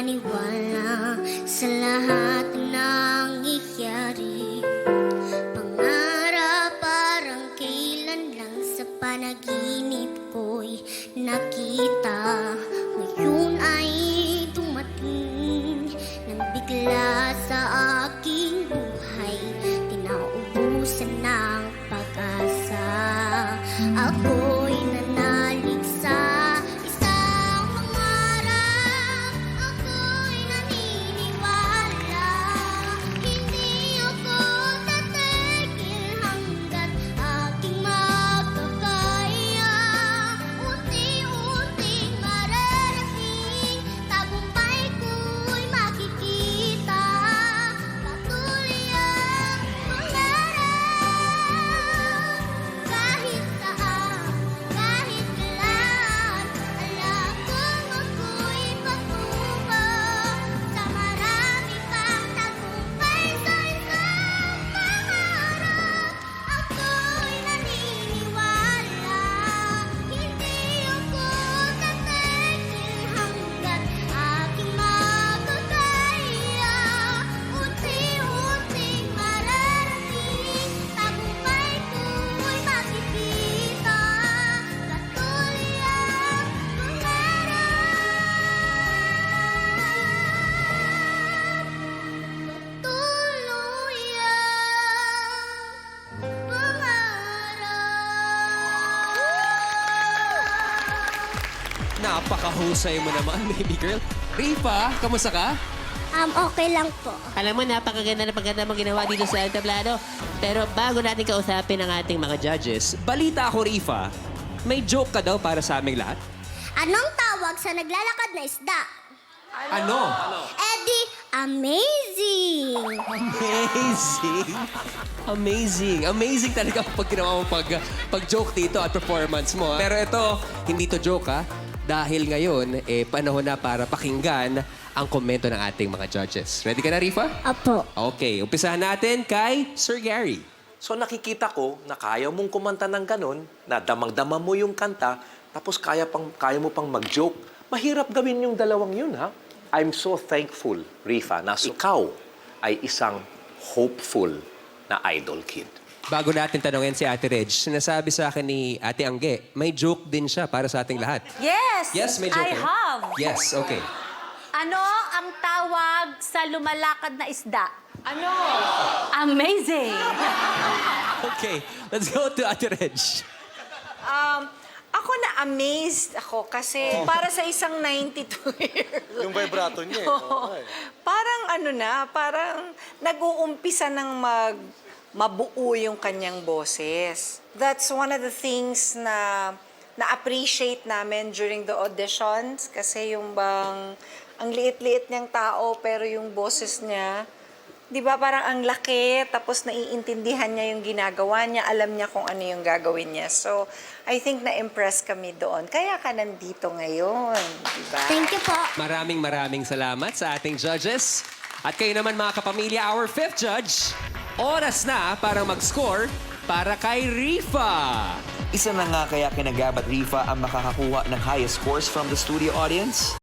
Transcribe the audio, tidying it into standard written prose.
naniwala sa lahat ng nangyayari. Pangarap parang kailan lang sa panaginip ko'y nakita. Ngayon ay dumating nang bigla sa aking buhay, tinaubusan ng pag-asa. Ako'y nanalig sa isang pangarap. Ako'y naniniwala, hindi ako tatigil hanggat aking makakaya. Unti-unting mararating, tagumpay ko'y makikita. Patuloy ang pangarap, kahit saan, kahit kailan. Alam kong ako'y patungo sa marami pang tagumpay sa isang pangarap. Ako'y naniniwala, hindi ako tatigil hanggat aking makakaya. Unti-unting mararating, tagumpay ko'y makikita. Patuloy ang pangarap, patuloy ang pangarap. Napakahusay mo naman, baby girl. Rifa, kamusta ka? Okay lang po. Alam mo, napakaganda na pagkanda mo ginawa dito sa entablado. Pero bago natin kausapin ang ating mga judges, Balita ko, Rifa, may joke ka daw para sa aming lahat? Anong tawag sa naglalakad na isda? Ano? Eddie, amazing! Amazing! Amazing! Amazing talaga pag ginawa mo pag-joke dito at performance mo. Pero ito, hindi to joke ha. Dahil ngayon, panahon na para pakinggan ang komento ng ating mga judges. Ready ka na, Rifa? Apo. Okay, umpisahan natin kay Sir Gary. So nakikita ko na kaya mong kumanta ng ganun, na damang-dama mo yung kanta, tapos kaya mo pang mag-joke. Mahirap gawin yung dalawang yun, ha? I'm so thankful, Rifa, na ikaw ay isang hopeful na idol kid. Bago natin tanongin si Ate Reg, sinasabi sa akin ni Ate Angge, may joke din siya para sa ating lahat. Yes! Yes, may joke. I have. Yes, okay. Ano ang tawag sa lumalakad na isda? Ano? Amazing! Okay, let's go to Ate Reg. Ako na-amazed ako kasi para sa isang 92 years. Yung vibrato niya. Oo. Parang parang nag-uumpisa ng mabuo yung kanyang boses. That's one of the things na na-appreciate namin during the auditions kasi yung bang ang liit-liit niyang tao pero yung boses niya, di ba parang ang laki tapos naiintindihan niya yung ginagawa niya, alam niya kung ano yung gagawin niya. So, I think na-impress kami doon. Kaya ka nandito ngayon, di ba? Thank you po. Maraming salamat sa ating judges. At kayo naman mga kapamilya, our fifth judge, oras na para mag-score para kay Rifa. Isa na nga kaya kinagabat Rifa ang makakakuha ng highest scores from the studio audience?